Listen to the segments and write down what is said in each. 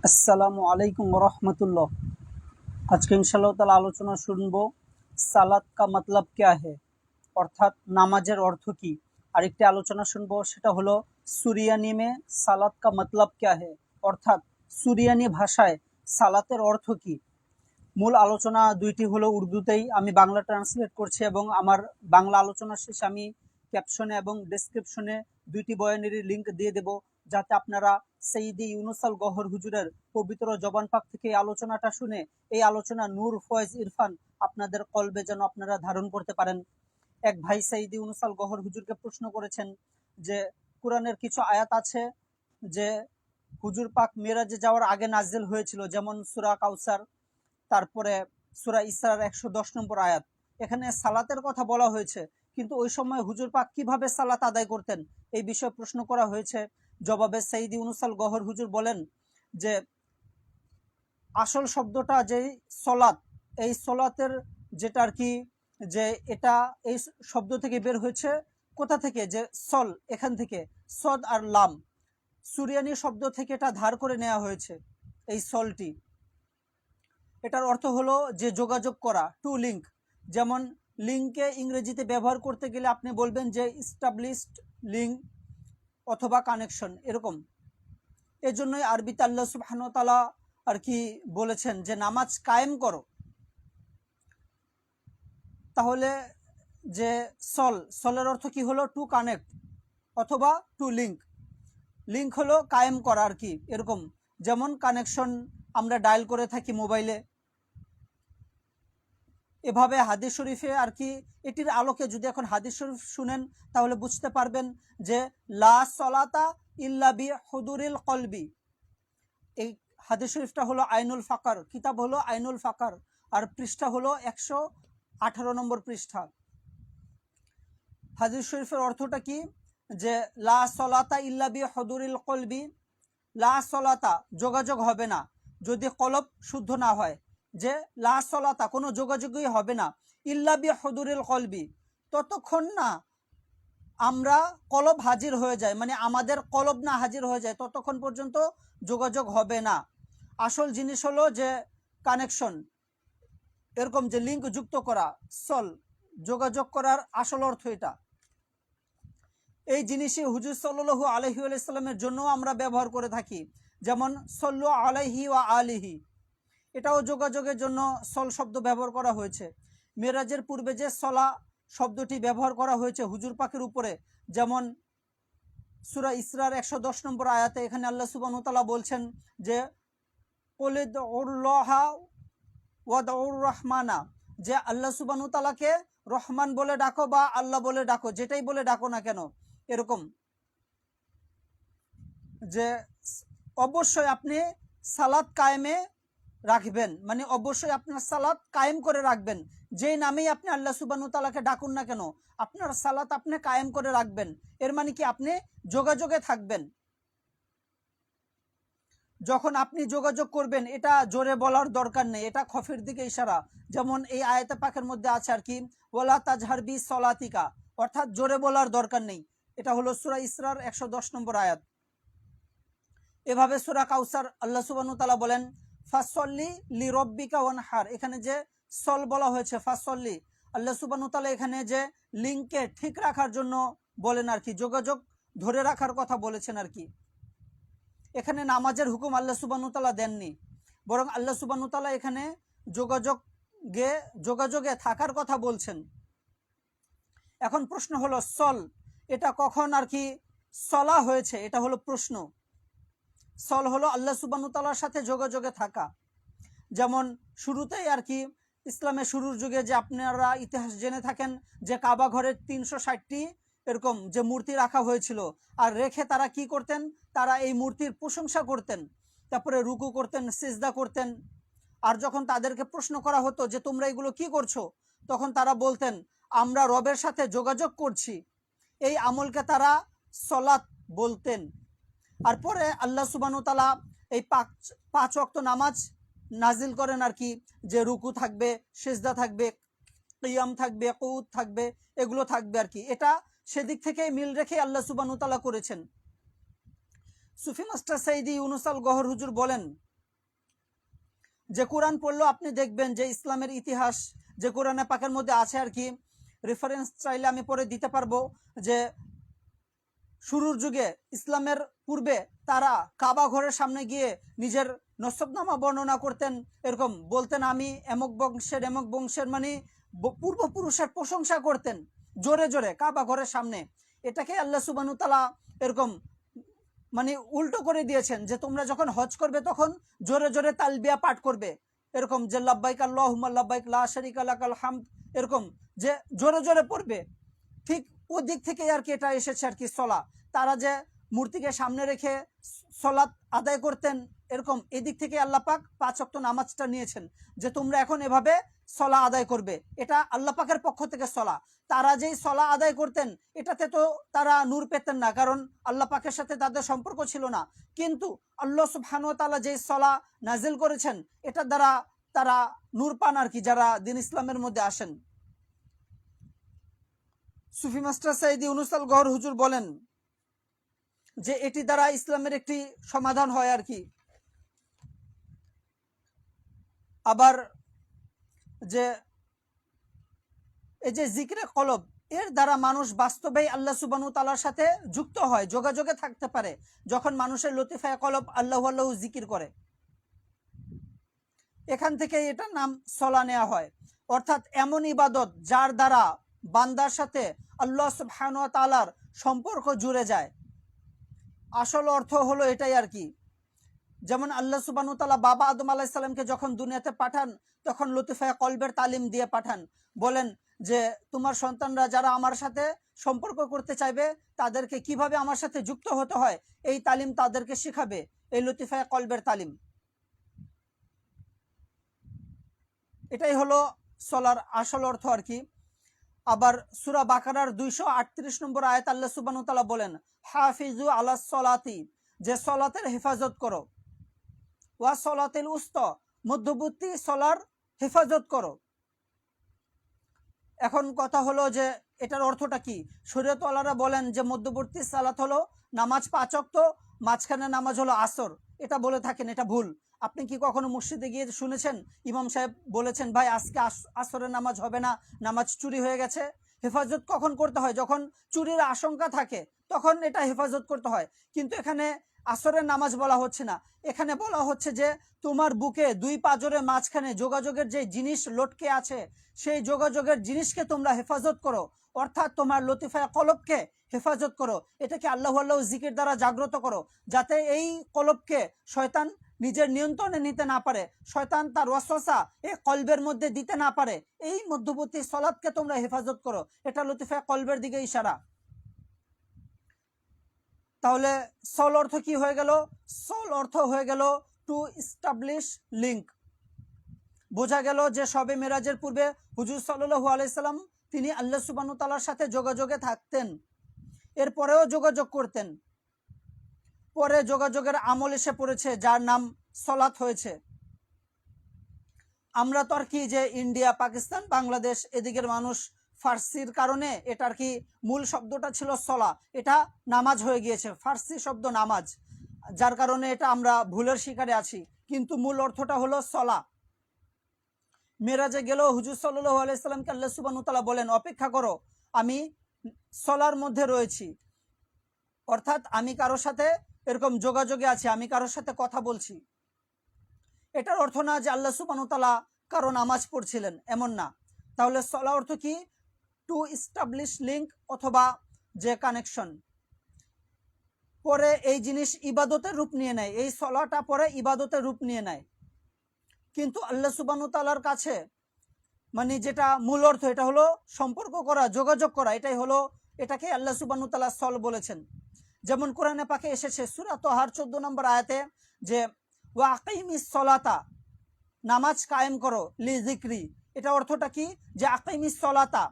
আসসালামু আলাইকুম রহমতুল্লাহ। আজকে ইনশাআল্লাহ তাআলা আলোচনা শুনবো সালাত কা মতলব क्या है, অর্থাৎ নামাজের অর্থ কি। আরেকটি আলোচনা শুনবো, সেটা হলো সুরিয়ানি মে সালাত কা মতলব क्या है, অর্থাৎ সুরিয়ানি ভাষায় সালাতের অর্থ কি। মূল আলোচনা দুইটি হলো উর্দুতেই, আমি বাংলা ট্রান্সলেট করছি এবং আমার বাংলা আলোচনা শেষে আমি ক্যাপশনে এবং ডেসক্রিপশনে দুইটি বয়ানেরই লিংক দিয়ে দেব, যাতে আপনারা সৈয়দি ইউনুস আল গহর হুজুরের পবিত্র জবান পাক থেকে এই আলোচনাটা শুনে এই আলোচনা নূর ফয়েজ ইরফান আপনাদের কলবে যেন আপনারা ধারণ করতে পারেন। এক ভাই সৈয়দি ইউনুস আল গহর হুজুরকে প্রশ্ন করেছেন যে কোরআনের কিছু আয়াত আছে যে হুজুর পাক মেরাজে যাওয়ার আগে নাজিল হয়েছিল, যেমন সূরা কাউসার, তারপরে সূরা ইসরার ১১০ নম্বর আয়াত। এখানে সালাতের কথা বলা হয়েছে, কিন্তু ওই সময় হুজুর পাক কিভাবে সালাত আদায় করতেন এই বিষয়ে প্রশ্ন করা হয়েছে। জবাবে সৈয়দ ইউনুস আল গহর হুজুর বলেন যে আসল শব্দটা যে সলাত, এই সলাতের যেটা আর কি, যে এটা এই শব্দ থেকে বের হয়েছে কোথা থেকে, যে সল, এখান থেকে সদ আর লাম সুরিয়ানি শব্দ থেকে এটা ধার করে নেওয়া হয়েছে। এই সলটি, এটার অর্থ হলো যে যোগাযোগ করা, টু লিঙ্ক। যেমন লিঙ্ককে ইংরেজিতে ব্যবহার করতে গেলে আপনি বলবেন যে ইস্টাবলিশড লিঙ্ক অথবা কানেকশন, এরকম। এজন্যই আরবিতে আল্লাহ সুবহানাহু ওয়া তাআলা আর কি বলেছেন যে নামাজ কায়েম করো। তাহলে যে সলের অর্থ কি হলো, টু কানেক্ট অথবা টু লিঙ্ক। লিঙ্ক হলো কায়েম করা আর কি, এরকম। যেমন কানেকশন আমরা ডায়াল করে থাকি মোবাইলে, এভাবে হাদিস শরীফে আর কি। এটির আলোকে যদি এখন হাদিস শরীফ শুনেন তাহলে বুঝতে পারবেন যে লা সলাতা ইল্লা বি হুদুরিল কলবি। এই হাদিস শরীফটা হলো আইনুল ফাকার, কিতাব হলো আইনুল ফাকার, আর পৃষ্ঠা হলো ১১৮ নম্বর পৃষ্ঠা। হাদিস শরীফের অর্থটা কি, যে লা সলাতা ইল্লা বি হুদুরিল কলবি, লা সলাতা যোগাযোগ হবে না যদি কলব শুদ্ধ না হয়, যে লা সলাতা কোনো যোগাযোগই হবে না, ইল্লা বি হুদুরিল কলবি ততক্ষণ না আমরা কলব হাজির হয়ে যায়, মানে আমাদের কলব না হাজির হয়ে যায় ততক্ষণ পর্যন্ত যোগাযোগ হবে না। আসল জিনিস হলো যে কানেকশন, এরকম যে লিঙ্ক যুক্ত করা, সল যোগাযোগ করার আসল অর্থ এটা। এই জিনিসই হুজুর সাল্লাল্লাহু আলাইহি ওয়াসাল্লামের জন্য আমরা ব্যবহার করে থাকি, যেমন সল্লু আলাইহি ওয়া আলিহি, এটাও যোগাযোগের জন্য সল শব্দ ব্যবহার করা হয়েছে। মেরাজের পূর্বে যে সলা শব্দটি ব্যবহার করা হয়েছে হুজুর পাকের উপরে, যেমন সূরা ইসরার ১১০ নম্বর আয়াতে এখানে আল্লাহ সুবহানাহু ওয়া তাআলা বলছেন যে কুলিদউল্লাহা ওয়াদউর রহমানা, যে আল্লাহ সুবহানাহু ওয়া তাআলাকে রহমান বলে ডাকো বা আল্লাহ বলে ডাকো, যেটাই বলে ডাকো না কেন, এরকম। যে অবশ্যই আপনি সালাত কায়েমে রাখবেন, মানে অবশ্যই আপনার সালাত কায়েম করে রাখবেন। যেই নামেই আপনি আল্লাহ সুবহানাহু ওয়া তাআলাকে ডাকুন না কেন, আপনার সালাত আপনি কায়েম করে রাখবেন। এর মানে কি, আপনি যোগাযোগে থাকবেন। যখন আপনি যোগাযোগ করবেন, এটা জোরে বলার দরকার নেই, এটা খফের দিকে ইশারা। যেমন এই আয়াতে পাকের মধ্যে আছে আর কি, ওয়ালা তাজহার বি সলাতিকা, অর্থাৎ জোরে বলার দরকার নেই। এটা হলো সূরা ইসরার ১১০ নম্বর আয়াত। এভাবে সূরা কাউসার আল্লাহ সুবহানাহু ওয়া তাআলা বলেন ফাসল্লি লিরব্বিকা ওয়ানহার, এখানে যে সল বলা হয়েছে ফাসল্লি, আল্লাহ সুবহানাহু ওয়া তাআলা এখানে যে লিঙ্ককে ঠিক রাখার জন্য বলেন আর কি, যোগাযোগ ধরে রাখার কথা বলেছেন আর কি। এখানে নামাজের হুকুম আল্লাহ সুবহানাহু ওয়া তাআলা দেননি, বরং আল্লাহ সুবহানাহু ওয়া তাআলা এখানে যোগাযোগে থাকার কথা বলছেন। এখন প্রশ্ন হলো সল, এটা কখন আর কি সলা হয়েছে, এটা হলো প্রশ্ন। সল হলো আল্লাহ সুবহানাহু ওয়া তাআলার সাথে যোগাযোগে থাকা। যেমন শুরুতেই আর কি, ইসলামের শুরুর যুগে যে আপনারা ইতিহাস জেনে থাকেন যে কাবা ঘরের ৩৬০টি এরকম যে মূর্তি রাখা হয়েছিল, আর রেখে তারা কি করতেন, তারা এই মূর্তির প্রশংসা করতেন, তারপরে রুকু করতেন, সিজদা করতেন। আর যখন তাদেরকে প্রশ্ন করা হতো যে তোমরা এগুলো কি করছো, তখন তারা বলতেন আমরা রবের সাথে যোগাযোগ করছি। এই আমলকে তারা সলাত বলতেন। আর পরে আল্লাহ সুবহানাহু ওয়া তাআলা এই পাঁচ ওয়াক্ত নামাজ নাজিল করেন আর কি, যে রুকু থাকবে, সিজদা থাকবে, কিয়াম থাকবে, কুউদ থাকবে, এগুলো থাকবে আর কি। এটা সেদিক থেকে মিল রেখে আল্লাহ সুবহানাহু ওয়া তাআলা করেছেন। সুফি মাস্টার সৈয়দি ইউনুস আল গহর হুজুর বলেন যে কোরআন পড়লেও আপনি দেখবেন যে ইসলামের ইতিহাস যে কোরআনে পাকের মধ্যে আছে আর কি, রেফারেন্স চাইলে আমি পরে দিতে পারবো, যে শুরুর যুগে ইসলামের পূর্বে তারা কাবা ঘরের সামনে গিয়ে নিজের নসবনামা বর্ণনা করতেন, এরকম বলতেন আমি এমক বংশের মানে পূর্বপুরুষের প্রশংসা করতেন জোরে জোরে কাবা ঘরের সামনে। এটাকে আল্লাহ সুবহানাহু ওয়া তাআলা এরকম মানে উল্টো করে দিয়েছেন, যে তোমরা যখন হজ করবে তখন জোরে জোরে তালবিয়া পাঠ করবে, এরকম যে লাব্বাইক আল্লাহুম্মা লাব্বাইক লা শারীকা লাকাল হামদ, এরকম যে জোরে জোরে পড়বে। ঠিক ওই দিক থেকে আর কি এটা এসেছে আর কি সলা। তারা যে মূর্তিকে সামনে রেখে সলাত আদায় করতেন, এরকম এদিক থেকে আল্লাহ পাক 5 ওয়াক্ত নামাজটা নিয়েছেন, যে তোমরা এখন এভাবে সলা আদায় করবে, এটা আল্লাহ পাকের পক্ষ থেকে সলা। তারা যেই সলা আদায় করতেন এটাতে তো তারা নূর পেতেন না, কারণ আল্লাহ পাকের সাথে তাদের সম্পর্ক ছিল না। কিন্তু আল্লাহ সুবহানাহু ওয়া তাআলা যেই সলা নাজিল করেছেন এটার দ্বারা তারা নূর পান আর কি, যারা দিন ইসলামের মধ্যে আসেন। সুফি মাস্টার সাইদি ইউনুস আল গহর হুজুর বলেন যে এটি দ্বারা ইসলামের একটি সমাধান হয় আর কি। আবার যে এই যে জিকরে কলব, এর দ্বারা মানুষ বাস্তবেই আল্লাহ সুবহানাহু ওয়া তাআলার সাথে যুক্ত হয়, যোগাযোগে থাকতে পারে, যখন মানুষের লতিফায়ে কলব আল্লাহু আল্লাহু জিকির করে। এখান থেকে এটার নাম সলা নেওয়া হয়, অর্থাৎ এমন ইবাদত যার দ্বারা বান্দার সাথে আল্লাহ সুবহানাহু ওয়া তাআলার সম্পর্ক জুড়ে যায়। আসল অর্থ হলো এটাই আর কি। যেমন আল্লাহ সুবহানাহু ওয়া তাআলা বাবা আদম আলাইহিস সালামকে যখন দুনিয়াতে পাঠান তখন লতিফায়ে কলবের তালিম দিয়ে পাঠান, বলেন যে তোমার সন্তানরা যারা আমার সাথে সম্পর্ক করতে চাইবে তাদেরকে কিভাবে আমার সাথে যুক্ত হতে হয় এই তালিম তাদেরকে শিখাবে, এই লতিফায়ে কলবের তালিম। এটাই হলো সলার আসল অর্থ আর কি। আবার সূরা বাকারার 238 নম্বর আয়াত আল্লাহ সুবহানাহু ওয়া তাআলা বলেন হাফিজু আলাস সলাতি, যে সলাতের হেফাজত করো, ওয়া সলাতিল উস্তা, মধ্যবর্তী সলার হেফাজত করো। এখন কথা হলো যে এটার অর্থটা কি। শরীয়তওয়ালারা বলেন যে মধ্যবর্তী সালাত হলো নামাজ 5 ওয়াক্ত, মাঝখানে নামাজ হলো আসর। এটা বলে থাকেন, এটা ভুল। আপনি কি কখনো মসজিদে গিয়ে শুনেছেন ইমাম সাহেব বলেছেন ভাই আজকে আসরের নামাজ হবে না, নামাজ চুরি হয়ে গেছে? হেফাজত কখন করতে হয়? যখন চুরির আশঙ্কা থাকে তখন এটা হেফাজত করতে হয়। কিন্তু এখানে আসরের নামাজ বলা হচ্ছে না, এখানে বলা হচ্ছে যে তোমার বুকে দুই পাঁজরের মাঝখানে যোগাযোগের যে জিনিস লটকে আছে সেই যোগাযোগের জিনিসকে তোমরা হেফাজত করো, অর্থাৎ তোমার লতিফায়ে কলবকে হেফাজত করো। এটাকে আল্লাহু আল্লাহু জিকির দ্বারা জাগ্রত করো, যাতে এই কলবকে শয়তান নিজের নিয়ন্ত্রণে নিতে না পারে, শয়তান তার ওয়াসওয়াসা এই কলবের মধ্যে দিতে না পারে। এই মধ্যবর্তী সলাতকে তোমরা হেফাজত করো, এটা লতিফায়ে কলবের দিকে ইশারা। তাহলে সল অর্থ কি হয়ে গেল? সল অর্থ হয়ে গেল টু এস্টাবলিশ লিঙ্ক। বোঝা গেল যে শবে মেরাজের পূর্বে হুজুর সাল্লাল্লাহু আলাইহি সাল্লাম তিনি আল্লাহ সুবহানাহু ওয়া তাআলার সাথে যোগাযোগে থাকতেন, এরপরেও যোগাযোগ করতেন। পরে যোগাযোগের আমল এসে পড়েছে যার নাম সলাত হয়েছে। আমরা তো আর কি যে ইন্ডিয়া, পাকিস্তান, বাংলাদেশ এদিকের মানুষ, ফার্সির কারণে এটার কি মূল শব্দটা ছিল সলা, এটা নামাজ হয়ে গিয়েছে, ফার্সি শব্দ নামাজ, যার কারণে এটা আমরা ভুলের শিকারে আছি, কিন্তু মূল অর্থটা হলো সলা। মেরাজে গেলেও হুজুর সাল্লাল্লাহু আলাইহি সাল্লামকে আল্লাহ সুবহানাহু ওয়া তাআলা বলেন অপেক্ষা করো, আমি সলার মধ্যে রয়েছি, অর্থাৎ আমি কারোর সাথে এরকম যোগাযোগে আছি, আমি কারোর সাথে কথা বলছি। এটার অর্থ না যে আল্লাহ সুবহানাহু ওয়া তাআলা কারো নামাজ পড়ছিলেন, এমন না। তাহলে সলা অর্থ কি? টু এস্টাবলিশ লিঙ্ক অথবা যে কানেকশন। পরে এই জিনিস ইবাদতের রূপ নিয়ে নেয়, এই সলাটা পরে ইবাদতের রূপ নিয়ে নেয়। কিন্তু আল্লাহ সুবহানাহু ওয়া তাআলার কাছে মানে যেটা মূল অর্থ এটা হলো সম্পর্ক করা, যোগাযোগ করা, এটাই হলো, এটাকে আল্লাহ সুবহানাহু ওয়া তাআলা সল বলেছেন। যেমন কোরআনে পাকে এসেছে সূরা তাহার 14 নম্বর আয়াতে যে ওয়া আকিমিস সলাতা, নামাজ কায়েম করো, লি যিকরি। এটা অর্থটা কি? যে আকিমিস সলাতা,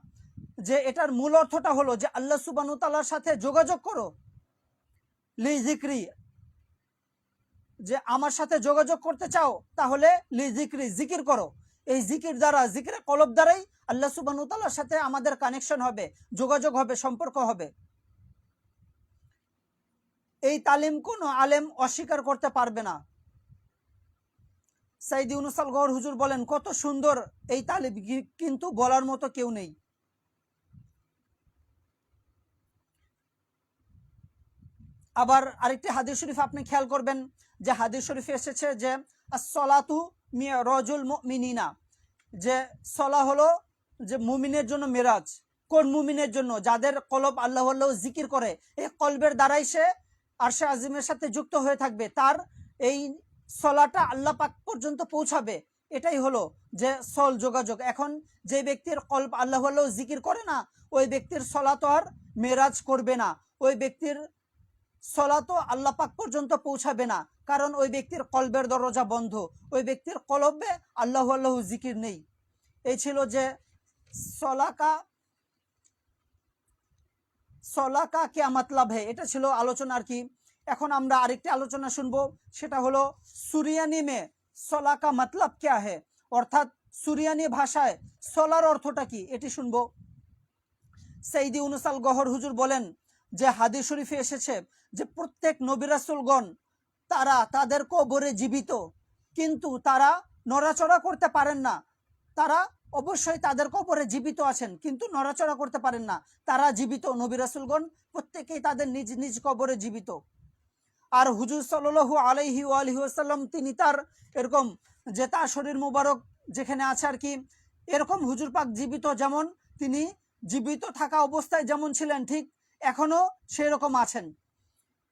যে এটার মূল অর্থটা হলো যে আল্লাহ সুবহানাহু ওয়া তাআলার সাথে যোগাযোগ করো, লি যিকরি, যে আমার সাথে যোগাযোগ করতে চাও তাহলে লি যিকরি, জিকির করো। এই জিকির দ্বারা, জিকিরে কলব দ্বারাই আল্লাহ সুবহানাহু ওয়া তাআলার সাথে আমাদের কানেকশন হবে, যোগাযোগ হবে, সম্পর্ক হবে। এই তালিম কোনো আলেম অস্বীকার করতে পারবে না। সাইদি ইউনূস আল গওহর হুজুর বলেন, কত সুন্দর এই তালিব, কিন্তু বলার মতো কেউ নেই। আবার আরেকটি হাদিস শরীফ আপনি খেয়াল করবেন, যে হাদিস শরীফে এসেছে যে আসসালাতু মিরাজুল মুমিনিনা, যে সলা হলো যে মুমিনের জন্য মেরাজ। কোন মুমিনের জন্য? যাদের কলব আল্লাহ আল্লাহ জিকির করে, এই কলবের দ্বারাই সে আরশে আজিমের সাথে যুক্ত হয়ে থাকবে, তার এই সলাটা আল্লাহ পাক পর্যন্ত পৌঁছাবে। এটাই হলো যে সল যোগাযোগ। এখন যে ব্যক্তির কলব আল্লাহ আল্লাহ জিকির করে না, ওই ব্যক্তির সলা তো আর মেরাজ করবে না, ওই ব্যক্তির সলা তো আল্লাহ পাক পর্যন্ত পৌঁছাবে না, কারণ ওই ব্যক্তির কলবের দরজা বন্ধ, ওই ব্যক্তির কলবে আল্লাহ আল্লাহ জিকির নেই। এই ছিল যে সলা কা क्या मतलब है, এটা ছিল আলোচনা আর কি। এখন আমরা আরেকটি আলোচনা শুনবো, সেটা হলো সুরিয়ানি মে সলা কা मतलब क्या है, অর্থাৎ সুরিয়ানি ভাষায় সলার অর্থটা কি, এটি শুনবো। সাইদি ইউনূস আল গওহর হুজুর বলেন যে হাদিস শরীফে এসেছে যে প্রত্যেক নবী রাসূলগণ তারা তাদের কবরে জীবিত, কিন্তু তারা নড়াচড়া করতে পারেন না। তারা অবশ্যই তাদের কবরে জীবিত আছেন, কিন্তু নড়াচড়া করতে পারেন না। তারা জীবিত, নবী রাসূলগণ প্রত্যেকেই তাদের নিজ নিজ কবরে জীবিত। আর হুজুর সাল্লাল্লাহু আলাইহি ওয়ালিহি ওয়াসাল্লাম তিনি তার এরকম যে তার শরীর মুবারক যেখানে আছে আর কি, এরকম হুজুর পাক জীবিত, যেমন তিনি জীবিত থাকা অবস্থায় যেমন ছিলেন ঠিক এখনো সেরকম আছেন।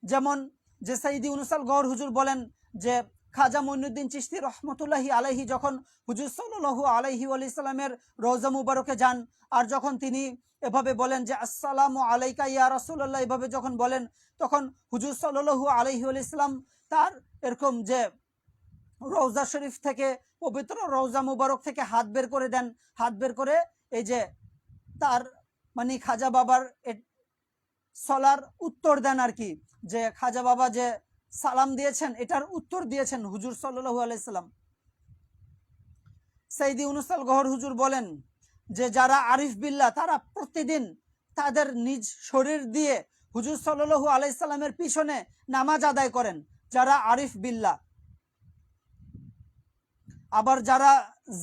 যেমন যে সাইদি ইউনূস আল গওহর হুজুর বলেন যে খাজা মঈনুদ্দিন চিশতি রহমতুল্লাহি আলাইহি যখন হুজুর সাল্লাল্লাহু আলাইহি ওয়াসাল্লামের রওজা মুবারকে যান, আর যখন তিনি এভাবে বলেন যে আসসালামু আলাইকা ইয়া রাসূলুল্লাহ, এভাবে যখন বলেন, তখন হুজুর সাল্লাল্লাহু আলাইহি ওয়াসাল্লাম তার এরকম যে রওজা শরীফ থেকে, পবিত্র রওজা মুবারক থেকে হাত বের করে দেন, হাত বের করে এই যে তার মানে খাজা বাবার সলার উত্তর দেন আর কি, যে খাজা বাবা যে সালাম দিয়েছেন এটার উত্তর দিয়েছেন হুজুর সাল্লাল্লাহু আলাইহি সাল্লাম। সাইদি ইউনূস আল গওহর হুজুর বলেন যে যারা আরিফ বিল্লাহ তারা প্রতিদিন তাদের নিজ শরীর দিয়ে হুজুর সাল্লাল্লাহু আলাইহি সাল্লামের পিছনে নামাজ আদায় করেন, যারা আরিফ বিল্লাহ। আবার যারা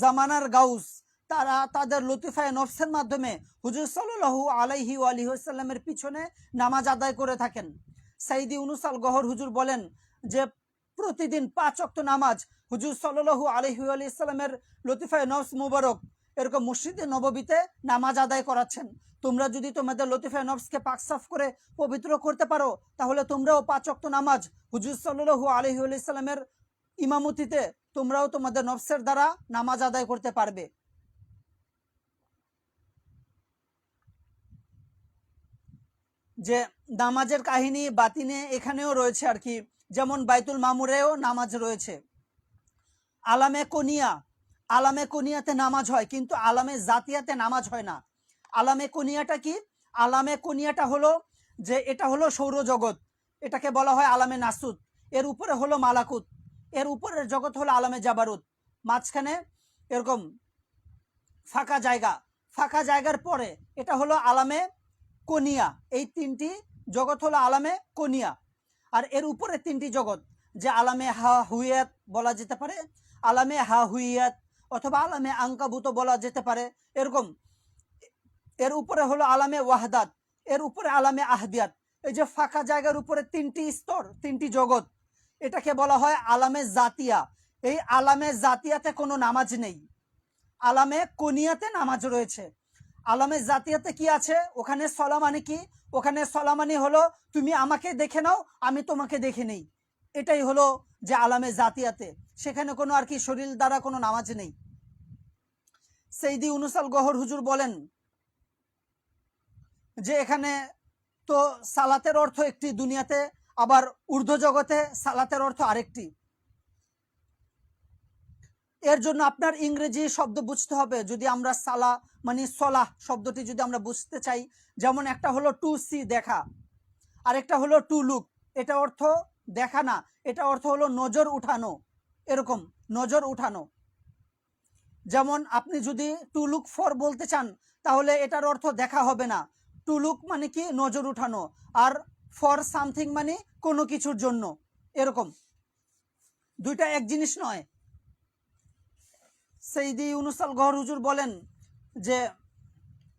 জামানার গাউস তারা তাদের লতিফায়ে নফসের মাধ্যমে হুজুর সাল্লাল্লাহু আলাইহি ওয়াসাল্লামের পিছনে নামাজ আদায় করে থাকেন। সাইদি ইউনূস আল গওহর হুজুর বলেন যে প্রতিদিন 5 ওয়াক্ত নামাজ হুজুর সাল্লাল্লাহু আলাইহি ওয়াসাল্লামের লতিফায়ে নফস মুবারক এরকম মসজিদে নববীতে নামাজ আদায় করাচ্ছেন। তোমরা যদি তোমাদের লতিফায়ে নফসকে পাক সাফ করে পবিত্র করতে পারো, তাহলে তোমরাও 5 ওয়াক্ত নামাজ হুজুর সাল্লাল্লাহু আলাইহি ওয়াসাল্লামের ইমামতিতে তোমরাও তোমাদের নফসের দ্বারা নামাজ আদায় করতে পারবে। যে নামাজের কাহিনী বাতিনে এখানেও রয়েছে আর কি, যেমন বাইতুল মামুরেও নামাজ রয়েছে। আলামে কোনিয়াতে নামাজ হয়, কিন্তু আলামে জাতিয়াতে নামাজ হয় না। আলামে কোনিয়াটা কি? আলামে কোনিয়াটা হলো যে এটা হলো সৌরজগৎ, এটাকে বলা হয় আলামে নাসুত। এর উপরে হলো মালাকুত, এর উপরের জগৎ হলো আলামে জাবারুত, মাঝখানে এরকম ফাঁকা জায়গার পরে এটা হলো আলামে কোনিয়া। এই 3টি জগৎ হলো আলামে কোনিয়া। আর এর উপরে 3টি জগৎ, যে আলামে হা হুইয়াত বলা যেতে পারে, আলামে হা হুইয়াত অথবা আলামে আঙ্কাবুত বলা যেতে পারে এরকম। এর উপরে হলো আলামে ওয়াহদাত, এর উপরে আলামে আহদিয়াত। এই যে ফাঁকা জায়গার উপরে 3টি স্তর, 3টি জগৎ, এটাকে বলা হয় আলামে জাতিয়া। এই আলামে জাতিয়াতে কোনো নামাজ নেই, আলামে কোনিয়াতে নামাজ রয়েছে। আলামে জাতিয়াতে কি আছে? ওখানে সলা মানে কি? ওখানে সলা মানে হলো তুমি আমাকে দেখে নাও, আমি তোমাকে দেখে নেই। এটাই হলো যে আলামে জাতিয়াতে, সেখানে কোনো আর কি শরীর দ্বারা কোনো নামাজ নেই। সাইদি ইউনূস আল গওহর হুজুর বলেন যে এখানে তো সালাতের অর্থ একটি দুনিয়াতে, আবার ঊর্ধ্ব জগতে সালাতের অর্থ আরেকটি। এর জন্য আপনার ইংরেজি শব্দ বুঝতে হবে। যদি আমরা সালা মানে সলাহ শব্দটি যদি আমরা বুঝতে চাই, যেমন একটা হলো টু সি দেখা, আরেকটা হলো টু লুক, এটা অর্থ দেখা না, এটা অর্থ হলো নজর উঠানো, এরকম নজর উঠানো। যেমন আপনি যদি টু লুক ফর বলতে চান, তাহলে এটার অর্থ দেখা হবে না। টু লুক মানে কি? নজর উঠানো, আর ফর সামথিং মানে কোনো কিছুর জন্য, এরকম। দুইটা এক জিনিস নয়। সৈয়দি ইউনুস আল গহর হুজুর বলেন যে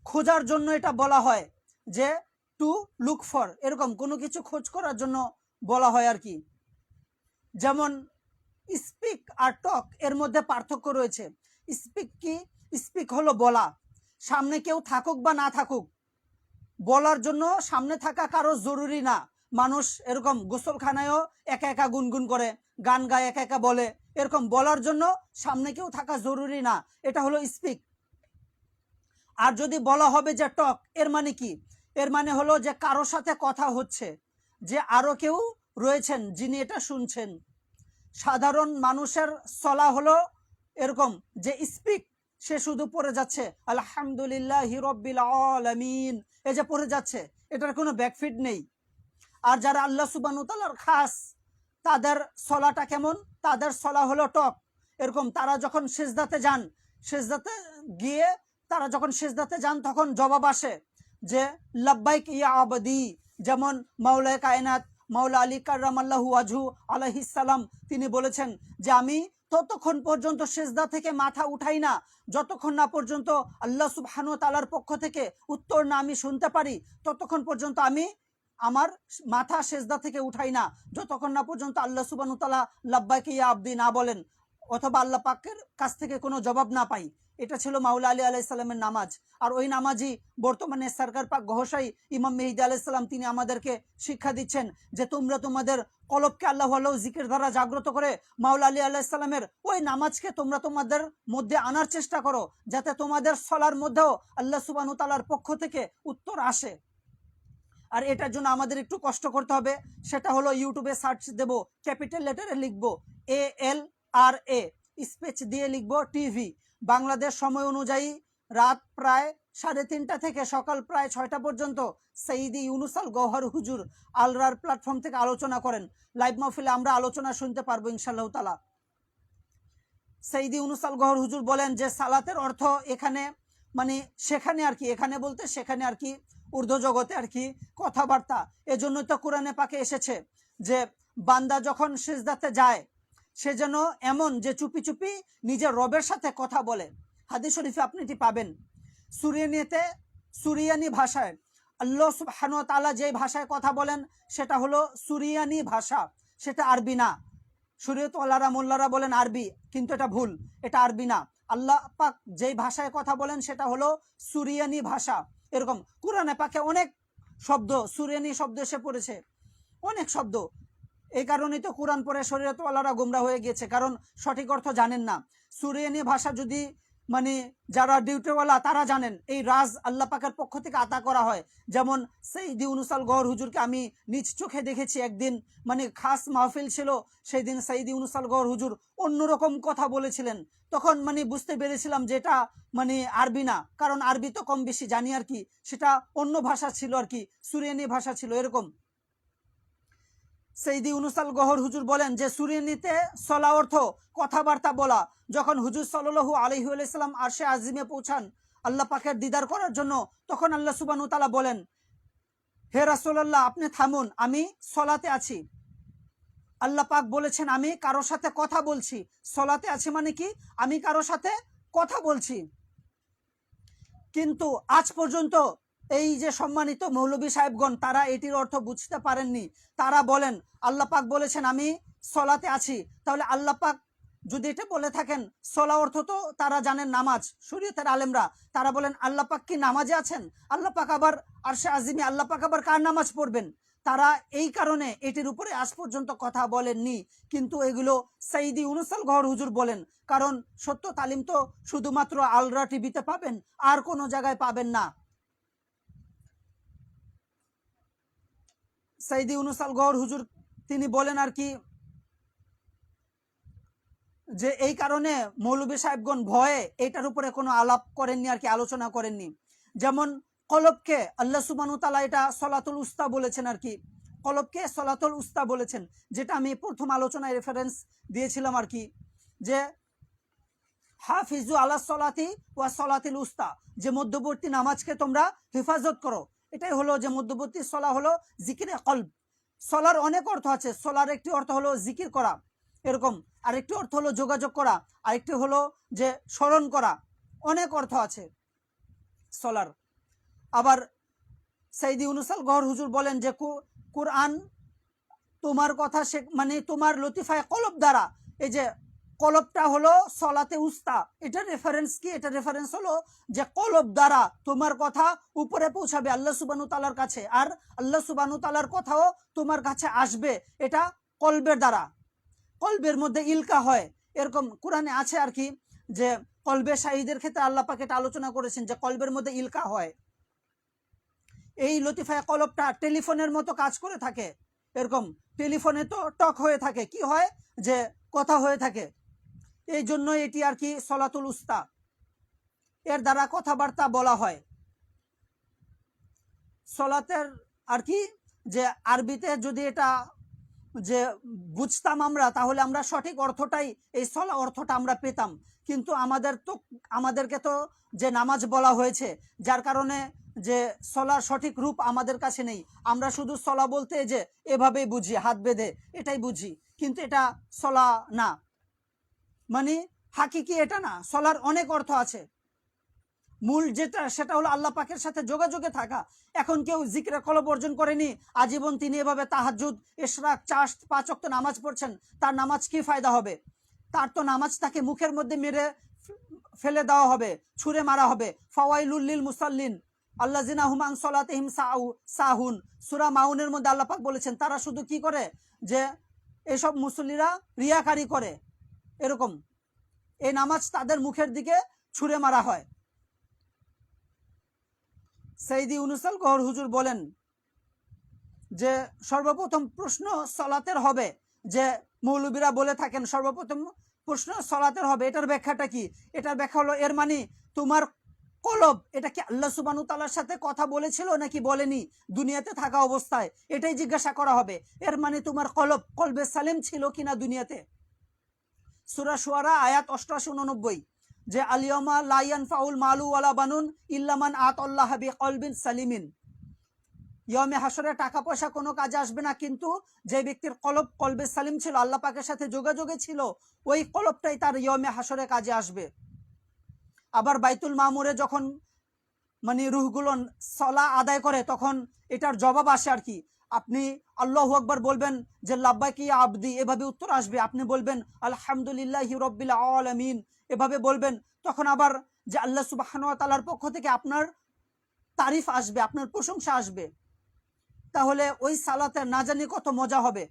খোঁজার জন্য এটা বলা হয়, যে টু লুক ফর, এরকম কোনো কিছু খোঁজ করার জন্য বলা হয় আর কি। যেমন স্পিক আর টক এর মধ্যে পার্থক্য রয়েছে। স্পিক কি? স্পিক হলো বলা, সামনে কেউ থাকুক বা না থাকুক, বলার জন্য সামনে থাকা কারো জরুরি না। মানুষ এরকম গোসলখানায়ও একা একা গুনগুন করে, গান গায়, একা একা বলে, এরকম বলার জন্য সামনে কেউ থাকা জরুরি না, এটা হলো স্পিক। আর যদি বলা হবে যে টক, এর মানে কি? এর মানে হলো যে কারোর সাথে কথা হচ্ছে, যে আরো কেউ রয়েছেন যিনি এটা শুনছেন। সাধারণ মানুষের চলা হলো এরকম যে স্পিক, সে শুধু পড়ে যাচ্ছে আলহামদুলিল্লাহি রাব্বিল আলামিন, এই যে পড়ে যাচ্ছে, এটার কোনো ব্যাকফিট নেই। আর যারা আল্লাহ সুবহানাহু ওয়া তাআলার খাস, তাদের চলাটা কেমন? তাদের চলা হলো টক। এরকম তারা যখন সিজদাতে যান, সিজদাতে গিয়ে তারা যখন সিজদাতে যান তখন জবাব আসে যে লাব্বাইক ইয়া আবদি। যেমন মাওলায়ে কায়নাত মাওলা আলী কাররামাল্লাহু ওয়াজহু আলাইহিস সালাম, তিনি বলেছেন যে আমি ততক্ষণ পর্যন্ত সিজদা থেকে মাথা উঠাই না যতক্ষণ না পর্যন্ত আল্লাহ সুবহানাহু ওয়া তাআলার পক্ষ থেকে উত্তর না আমি শুনতে পারি, ততক্ষণ পর্যন্ত আমি আমার মাথা সিজদা থেকে উঠাই না, যতক্ষণ না পর্যন্ত আল্লাহ সুবহানাহু ওয়া তাআলা লাব্বাইক ইয়া আবদি না বলেন, অথবা আল্লাহ পাকের কাছ থেকে কোনো জবাব না পাই। এটা ছিল মাওলা আলী আলাইহিস সালামের নামাজ। আর ওই নামাজই বর্তমানে সরকার পাক গহশাই ইমাম মেহেদী আলাইহিস সালাম তিনি আমাদেরকে শিক্ষা দিচ্ছেন যে তোমরা তোমাদের কলবকে আল্লাহ আল্লাহ জিকির দ্বারা জাগ্রত করে মাওলা আলী আলাইহিস সালামের ওই নামাজকে তোমরা তোমাদের মধ্যে আনার চেষ্টা করো, যাতে তোমাদের সলার মধ্যেও আল্লাহ সুবহানাহু ওয়া তাআলার পক্ষ থেকে উত্তর আসে। আর এটার জন্য আমাদের একটু কষ্ট করতে হবে, সেটা হলো ইউটিউবে সার্চ দেব, ক্যাপিটাল লেটারে লিখবো ALRA, স্পেস দিয়ে লিখবো টিভি। বাংলাদেশ সময় অনুযায়ী রাত প্রায় 3:30 থেকে সকাল প্রায় 6টা পর্যন্ত সৈয়দি ইউনুস আল গওহর হুজুর আলরার প্ল্যাটফর্ম থেকে আলোচনা করেন। লাইভ মাহফিলে আমরা আলোচনা শুনতে পারবো ইনশাআল্লাহ তাআলা। সৈয়দি ইউনুস আল গওহর হুজুর বলেন যে সালাতের অর্থ এখানে মানে সেখানে আর কি, এখানে বলতে সেখানে আর কি, ঊর্ধ্ব জগতে আর কি কথাবার্তা। এজন্যই তো কোরআনে পাকে এসেছে যে বান্দা যখন সিজদাতে যায় সে যেন এমন যে চুপি চুপি নিজের রবের সাথে কথা বলে। হাদিস শরীফে আপনি এটি পাবেন। সুরিয়ানি ভাষায় আল্লাহ সুবহানাহু ওয়া তাআলা যে ভাষায় কথা বলেন সেটা হলো সুরিয়ানি ভাষা, সেটা আরবি না। শরীয়তওয়ালারা মোল্লারা বলেন আরবি, কিন্তু এটা ভুল, এটা আরবি না। আল্লাহ পাক যেই ভাষায় কথা বলেন সেটা হলো সুরিয়ানি ভাষা। এরকম কোরআনে পাকে অনেক শব্দ সুরিয়ানি শব্দ এসে পড়েছে, অনেক শব্দ। এই কারণেই তো কোরআন পড়ে শরীয়তওয়ালারা গোমরা হয়ে গিয়েছে, কারণ সঠিক অর্থ জানেন না। সুরিয়ানি ভাষা যদি মানে যারা ডিউটিওয়ালা তারা জানেন, এই রাজ আল্লাহ পাকের পক্ষ থেকে আতা করা হয়। যেমন সৈয়দি ইউনুস আল গওহর হুজুরকে আমি নিজ চোখে দেখেছি একদিন, মানে খাস মাহফিল ছিল সেই দিন। সৈয়দি ইউনুস আল গওহর হুজুর অন্যরকম কথা বলেছিলেন, তখন মানে বুঝতে পেরেছিলাম যে এটা মানে আরবি না, কারণ আরবি তো কম বেশি জানি আর কি, সেটা অন্য ভাষা ছিল আর কি, সুরিয়ানি ভাষা ছিল এরকম। সৈয়দি ইউনুস আল গওহর হুজুর বলেন যে সুরিয়ানিতে সলা অর্থ কথাবার্তা বলা। যখন হুজুর সাল্লাল্লাহু আলাইহি ওয়াসাল্লাম আরশে আজিমে পৌঁছান আল্লাহ পাকের দিদার করার জন্য, তখন আল্লাহ সুবহানাহু ওয়া তাআলা বলেন, হে রাসূলুল্লাহ আপনি থামুন, আমি সলাতে আছি। আল্লাহ পাক বলেছেন আমি কারোর সাথে কথা বলছি। সলাতে আছি মানে কি? আমি কারোর সাথে কথা বলছি। কিন্তু আজ পর্যন্ত এই যে সম্মানিত মৌলবী সাহেবগণ তারা এটির অর্থ বুঝতে পারেননি। তারা বলেন আল্লাহ পাক বলেছেন আমি সলাতে আছি, তাহলে আল্লাহ পাক যদি এটা বলে থাকেন, সলা অর্থ তো তারা জানেন নামাজ, শরীয়তের আলেমরা, তারা বলেন আল্লাহ পাক কি নামাজে আছেন? আল্লাহ পাক আবার আরশে আজিমে আল্লাহ পাক আবার কার নামাজ পড়বেন? তারা এই কারণে এটির উপরে আজ পর্যন্ত কথা বলেননি। কিন্তু এগুলো সৈয়দি ইউনুস আল গওহর হুজুর বলেন, কারণ সত্য তালিম তো শুধুমাত্র আলরা টিভিতে পাবেন, আর কোনো জায়গায় পাবেন না। সৈয়দি ইউনুস আল গওহর হুজুর তিনি বলেন আর কি যে এই কারণে মৌলবী সাহেবগণ ভয়ে এটার উপরে কোনো আলাপ করেননি আর কি, আলোচনা করেননি। যেমন কলবকে আল্লাহ সুবহানাহু ওয়া তাআলা এটা সলাতুল উস্তা বলেছেন আর কি, কলবকে সলাতুল উস্তা বলেছেন, যেটা আমি প্রথম আলোচনায় রেফারেন্স দিয়েছিলাম আর কি, যে হাফিজু আলা সলাতি ওয়া সলাতিল উস্তা, যে মধ্যবর্তী নামাজকে তোমরা হেফাজত করো। এটাই হলো যে মধ্যবর্তী সলা হলো জিকিরে কলব। সলার অনেক অর্থ আছে, সলার একটি অর্থ হলো জিকির করা। এরকম। আরেকটি অর্থ হলো যোগাযোগ করা, আরেকটি হলো যে স্মরণ করা, অনেক অর্থ আছে সলার। আবার সাইদি ইউনুস আল গহর হুজুর বলেন যে কুরআন তোমার কথা সে মানে তোমার লতিফায় কলব দ্বারা, এই যে কলবটা হলো সলাতে উস্তা, এটা রেফারেন্স কি? এটা রেফারেন্স হলো যে কলব দ্বারা তোমার কথা উপরে পৌঁছাবে আল্লাহ সুবহানাহু তাআলার কাছে, আর আল্লাহ সুবহানাহু তাআলার কথাও তোমার কাছে আসবে, এটা কলবের দ্বারা, কলবের মধ্যে ইলকা হয়। এরকম কোরআনে আছে আর কি, যে কলবে শাহীদের ক্ষেত্রে আল্লাহ পাক এটা আলোচনা করেছেন যে কলবের মধ্যে ইলকা হয়। এই লতিফায় কলবটা টেলিফোনের মতো কাজ করে থাকে। এরকম টেলিফোনে তো টক হয়ে থাকে, কি হয় যে কথা হয়ে থাকে, এই জন্য এটি আর কি সলাতুল উস্তা, এর দ্বারা কথাবার্তা বলা হয়। সলাতের আর কি যে আরবিতে যদি এটা যে বুঝতাম আমরা, তাহলে আমরা সঠিক অর্থটাই, এই সলা অর্থটা আমরা পেতাম। কিন্তু আমাদেরকে তো যে নামাজ বলা হয়েছে, যার কারণে যে সলার সঠিক রূপ আমাদের কাছে নেই। আমরা শুধু সলা বলতে যে এভাবেই বুঝি, হাত বেঁধে, এটাই বুঝি, কিন্তু এটা সলা না, মানে হাকিকি এটা না। সলার অনেক অর্থ আছে, মূল যেটা সেটা হলো আল্লাহ পাকের সাথে যোগাযোগে থাকা। এখন কেউ জিকিরে কলব অর্জন করেনি, আজীবন তিনি এভাবে তাহাজ্জুদ, ইশরাক, চাষ্ট, 5 ওয়াক্ত নামাজ পড়ছেন, তার নামাজ কি ফায়দা হবে? তার তো নামাজ তাকে মুখের মধ্যে মেরে ফেলে দেওয়া হবে, ছুঁড়ে মারা হবে। ফাওয়াইলুল লিল মুসাল্লিন আল্লাযিনা হুম আন সালাতিহিম সাহুন, সূরা মাউনের মধ্যে আল্লাহ পাক বলেছেন তারা শুধু কি করে, যে এসব মুসল্লিরা রিয়াকারি করে, এরকম এই নামাজ তাদের মুখের দিকে ছুঁড়ে মারা হয়। সাইদি ইউনুস আল গহর হুজুর বলেন যে সর্বপ্রথম প্রশ্ন সলাতের হবে, যে মৌলবীরা বলে থাকেন সর্বপ্রথম প্রশ্ন সলাতের হবে, এটার ব্যাখ্যাটা কি? এটার ব্যাখ্যা হলো এর মানে তোমার কলব এটা কি আল্লাহ সুবহানাহু তাআলার সাথে কথা বলেছিল নাকি বলেনি দুনিয়াতে থাকা অবস্থায়, এটাই জিজ্ঞাসা করা হবে। এর মানে তোমার কলবে সালিম ছিল কিনা দুনিয়াতে। সূরা শুআরা আয়াত 88-89, যে আলিয়ামা লা ইয়ানফাউল মালু ওয়ালা বানুন ইল্লা মান আতাল্লাহ বিকলবিন সালিমিন, ইয়মে হাসরে টাকা পয়সা কোনো কাজে আসবে না, কিন্তু যে ব্যক্তির কলবে সালিম ছিল, আল্লাহ পাকের সাথে যোগাযোগে ছিল, ওই কলবটাই তার ইয়মে হাসরে কাজে আসবে। আবার বাইতুল মামুরে যখন মানে রুহগুলো সলা আদায় করে, তখন এটার জবাব আসে আর কি, আপনি আল্লাহু আকবার বলবেন যে লাব্বাইকি ইয়া আবদি, এভাবে উত্তর আসবে। আপনি বলবেন আলহামদুলিল্লাহি রাব্বিল আলামিন, এভাবে বলবেন। তখন আবার যে আল্লাহ সুবহানাহু ওয়া তাআলার পক্ষ থেকে আপনার তারিফ আসবে, আপনার প্রশংসা আসবে। তাহলে ওই সালাতে না জানি কত মজা হবে।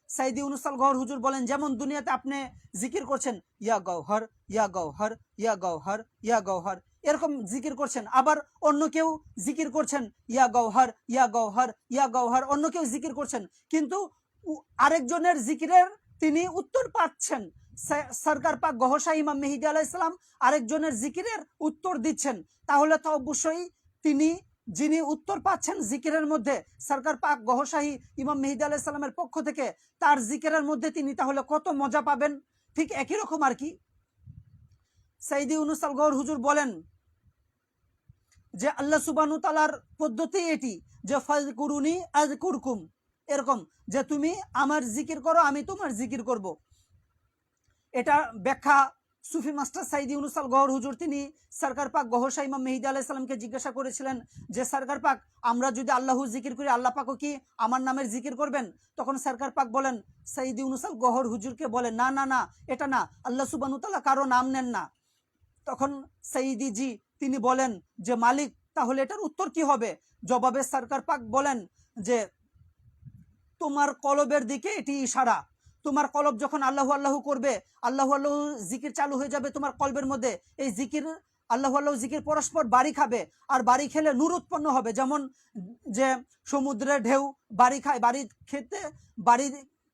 সাইদি ইউনুস আল গহর হুজুর বলেন, যেমন দুনিয়াতে আপনি জিকির করছেন ইয়া গওহর ইয়া গওহর ইয়া গওহর ইয়া গওহর, এরকম জিকির করছেন, আবার অন্য কেউ জিকির করছেন ইয়া গওহর ইয়া গওহর ইয়া গওহর, অন্য কেউ জিকির করছেন, কিন্তু আরেকজনের জিকিরের তিনি উত্তর পাচ্ছেন। সরকার পাক গহশাহ ইমাম মেহেদী আলাইহিস সালাম আরেকজনের জিকিরের উত্তর দিচ্ছেন, তাহলে তো অবশ্যই তিনি যিনি উত্তর পাচ্ছেন জিকিরের মধ্যে, সরকার পাক গহশাহী ইমাম মেহেদী আলাইহিস সালামের পক্ষ থেকে, তার জিকিরের মধ্যে তিনি তাহলে কত মজা পাবেন। ঠিক একই রকম আর কি। সাইদি ইউনুস আল গহর হুজুর বলেন যে আল্লাহ সুবহানাহু তাআলার পদ্ধতি এটি, যে ফাযকুরুনি আযকুরকুম, এরকম যে তুমি আমার জিকির করো, আমি তোমার জিকির করব। এটা ব্যাখ্যা সুফি মাস্টার সাইদি ইউনুস আল গহর হুজুর তিনি সরকার পাক গহশাহ ইমাম মেহেদী আলাইহিস সালামকে জিজ্ঞাসা করেছিলেন যে সরকার পাক, আমরা যদি আল্লাহু জিকির করি, আল্লাহ পাকও কি আমার নামের জিকির করবেন? তখন সরকার পাক বলেন, সাইদি ইউনুস আল গহর হুজুরকে বলেন, না না না, এটা না, আল্লাহ সুবহানাহু তাআলা কারো নাম নেন না। তখন সাইদি জি তিনি বলেন যে মালিক, তাহলে এটার উত্তর কি হবে? জবাবে সরকার পাক বলেন যে তোমার কলবের দিকে এটি ইশারা। তোমার কলব যখন আল্লাহু আল্লাহু করবে, আল্লাহু আল্লাহু জিকির চালু হয়ে যাবে তোমার কলবের মধ্যে, এই জিকির আল্লাহু আল্লাহু জিকির পরস্পর বাড়ি খাবে, আর বাড়ি খেলে নূর উৎপন্ন হবে। যেমন যে সমুদ্রের ঢেউ বাড়ি খায়, বাড়ি খেতে বাড়ি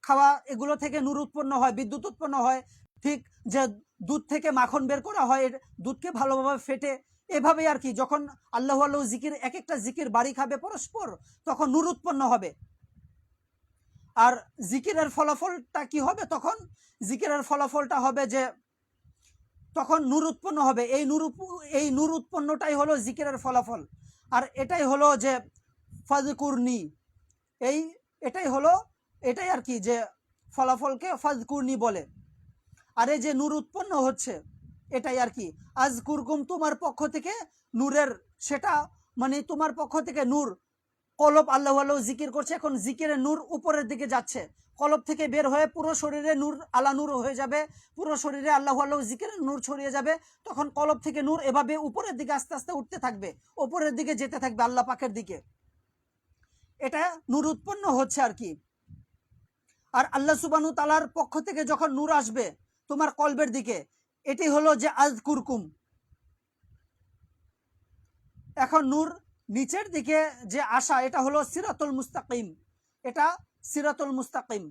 খাওয়া এগুলো থেকে নূর উৎপন্ন হয়, বিদ্যুৎ উৎপন্ন হয়। ঠিক যে দুধ থেকে মাখন বের করা হয়, দুধকে ভালোভাবে ফেটে, এভাবেই আর কি যখন আল্লাহু আল্লাহু জিকির এক একটা জিকির বাড়ি খাবে পরস্পর, তখন নূর উৎপন্ন হবে। আর জিকিরের ফলাফলটা কি হবে? তখন জিকিরের ফলাফলটা হবে যে তখন নূর উৎপন্ন হবে। এই নূর উৎপন্নটাই হলো জিকিরের ফলাফল। আর এটাই হলো যে ফাযকুরনি, এটাই আর কি যে ফলাফলকে ফাজকুরনি বলে। আর এই যে নূর উৎপন্ন হচ্ছে এটাই আর কি, আজকুরকুম তোমার পক্ষ থেকে নূরের, সেটা মানে তোমার পক্ষ থেকে নূর, কলব আল্লাহ আল্লাহ জিকির করছে, এখন জিকিরের নূর উপরের দিকে যাচ্ছে, কলব থেকে বের হয়ে পুরো শরীরে নূর আলা নূর হয়ে যাবে, পুরো শরীরে আল্লাহ আল্লাহ জিকিরের নূর ছড়িয়ে যাবে, তখন কলব থেকে নূর এভাবে উপরের দিকে আস্তে আস্তে উঠতে থাকবে, উপরের দিকে যেতে থাকবে আল্লাহ পাকের দিকে, এটা নূর উৎপন্ন হচ্ছে আর কি। আর আল্লাহ সুবহানাহু তাআলার পক্ষ থেকে যখন নূর আসবে তোমার কলবের দিকে, এটি হলো যে আযকুরকুম। এখন নূর নিচের দিকে যে আসা, এটা হলো সিরাতুল মুস্তাকিম, এটা সিরাতুল মুস্তাকিম,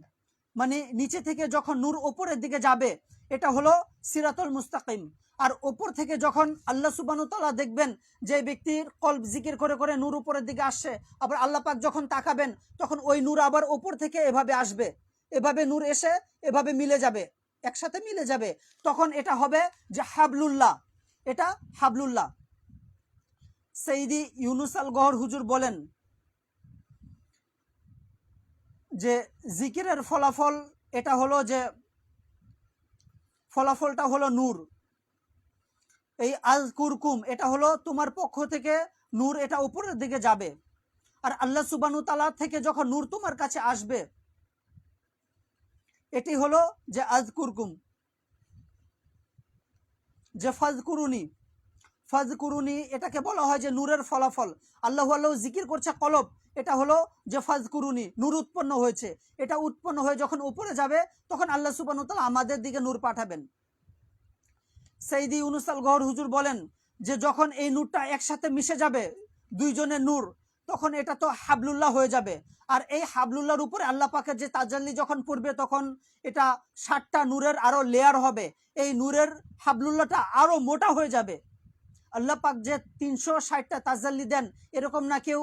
মানে নিচে থেকে যখন নূর ওপরের দিকে যাবে এটা হলো সিরাতুল মুস্তাকিম। আর ওপর থেকে যখন আল্লাহ সুবহানাহু তাআলা দেখবেন যে ব্যক্তির কলব জিকির করে করে নূর উপরের দিকে আসছে, আবার আল্লাহ পাক যখন তাকাবেন তখন ওই নূর আবার ওপর থেকে এভাবে আসবে, এভাবে নূর এসে এভাবে মিলে যাবে, একসাথে মিলে যাবে, তখন এটা হবে যে হাবলুল্লাহ, এটা হাবলুল্লাহ। সৈয়দি ইউনুস আল গহর হুজুর বলেন যে জিকিরের ফলাফল এটা হলো যে ফলাফলটা হলো নূর, এই আযকুরকুম এটা হলো তোমার পক্ষ থেকে নূর, এটা উপরের দিকে যাবে। আর আল্লাহ সুবহানাহু তাআলা থেকে যখন নূর তোমার কাছে আসবে এটি হলো যে আযকুরকুম। যে ফাজকুরুনি, ফাজকুরুনি এটাকে বলা হয় যে নূরের ফলাফল, আল্লাহ আল্লাহ জিকির করছে কলব, এটা হলো যে ফাজকুরুনি, নূর উৎপন্ন হয়েছে, এটা উৎপন্ন হয়ে যখন উপরে যাবে তখন আল্লাহ সুবহানাহু তাআলা আমাদের দিকে নূর পাঠাবেন। সৈয়দি ইউনুস আল গহর হুজুর বলেন যে যখন এই নূরটা একসাথে মিশে যাবে দুইজনের নূর, তখন এটা তো হাবলুল্লাহ হয়ে যাবে। আর এই হাবলুল্লাহর উপরে আল্লাহ পাকের যে তাজাল্লি যখন পড়বে তখন এটা 7টা নূরের আরো লেয়ার হবে, এই নূরের হাবলুল্লাহটা আরো মোটা হয়ে যাবে। আল্লাহ পাক যে 360টা তাজাল্লি দেন এরকম না, কেউ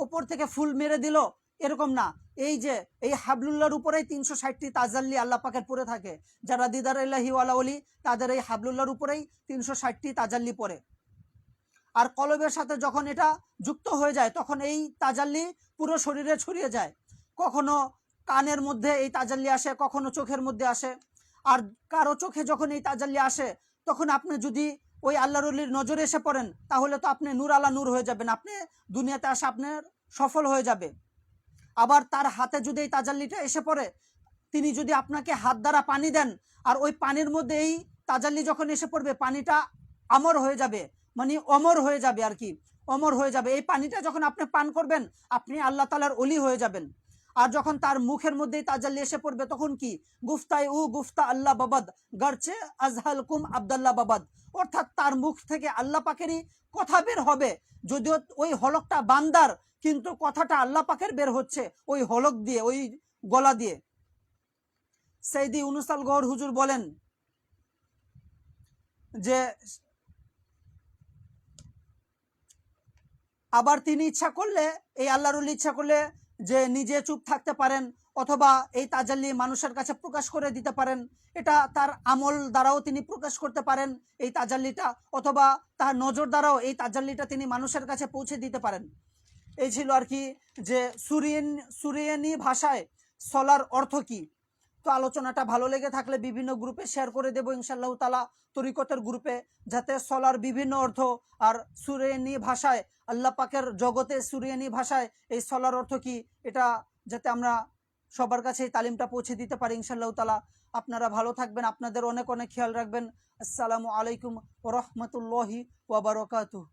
ওপর থেকে ফুল মেরে দিল এরকম না, এই যে এই হাবলুল্লাহর উপরেই 360টি তাজাল্লি আল্লাহ পাকের পড়ে থাকে, যারা দিদার ইলাহি ওয়ালা ওলি তাদের এই হাবলুল্লাহর উপরেই 360টি তাজাল্লি পড়ে। আর কলবের সাথে যখন এটা যুক্ত হয়ে যায় তখন এই তাজাল্লি পুরো শরীরে ছড়িয়ে যায়, কখনো কানের মধ্যে এই তাজাল্লি আসে, কখনো চোখের মধ্যে আসে। আর কারো চোখে যখন এই তাজাল্লি আসে তখন আপনি যদি ওই আল্লাহর ওলির নজরে এসে পড়েন তাহলে তো আপনি নূর আলা নূর হয়ে যাবেন, আপনি দুনিয়াতে আসা আপনার সফল হয়ে যাবে। আবার তার হাতে যদি এই তাজাল্লিটা এসে পড়ে, তিনি যদি আপনাকে হাত দ্বারা পানি দেন আর ওই পানির মধ্যে এই তাজাল্লি যখন এসে পড়বে পানিটা আমর হয়ে যাবে, মানে অমর হয়ে যাবে আর কি, অমর হয়ে যাবে। এই পানিটা যখন আপনি পান করবেন আপনি আল্লাহ তাআলার ওলি হয়ে যাবেন। আর যখন তার মুখের মধ্যেই তাজাল্লি এসে পড়বে তখন কি গুফতাই উ গুফতা আল্লাহ বাবাদ গারচে আজহালকুম আব্দাল্লাহ বাবাদ, অর্থাৎ তার মুখ থেকে আল্লাহ পাকেরই কথা বের হবে, যদিও ওই হলকটা বান্দার কিন্তু কথাটা আল্লাহ পাকের বের হচ্ছে ওই হলক দিয়ে, ওই গলা দিয়ে। সৈয়দি ইউনুস আল গহর হুজুর বলেন যে আবার তিনি ইচ্ছা করলে, এই আল্লাহর ইচ্ছা করলে যে নিজে চুপ থাকতে পারেন অথবা এই তাজাল্লি মানুষের কাছে প্রকাশ করে দিতে পারেন, এটা তার আমল দ্বারাও তিনি প্রকাশ করতে পারেন এই তাজাল্লিটা, অথবা তার নজর দ্বারাও এই তাজাল্লিটা তিনি মানুষের কাছে পৌঁছে দিতে পারেন। এই ছিল আর কি যে সুরিয়ানি ভাষায় সলার অর্থ কি। তো আলোচনাটা ভালো লেগে থাকলে বিভিন্ন গ্রুপে শেয়ার করে দেবো ইনশাআল্লাহ তাআলা, তরিকতের গ্রুপে, যাতে সলার বিভিন্ন অর্থ আর সুরিয়ানি ভাষায় আল্লাহ পাকের জগতে সুরিয়ানি ভাষায় এই সলার অর্থ কি এটা যাতে আমরা সবার কাছে এই তালিমটা পৌঁছে দিতে পারি ইনশাআল্লাহ তাআলা। আপনারা ভালো থাকবেন, আপনাদের অনেক অনেক খেয়াল রাখবেন। আসসালামু আলাইকুম ওয়া রাহমাতুল্লাহি ওয়া বারাকাতুহু।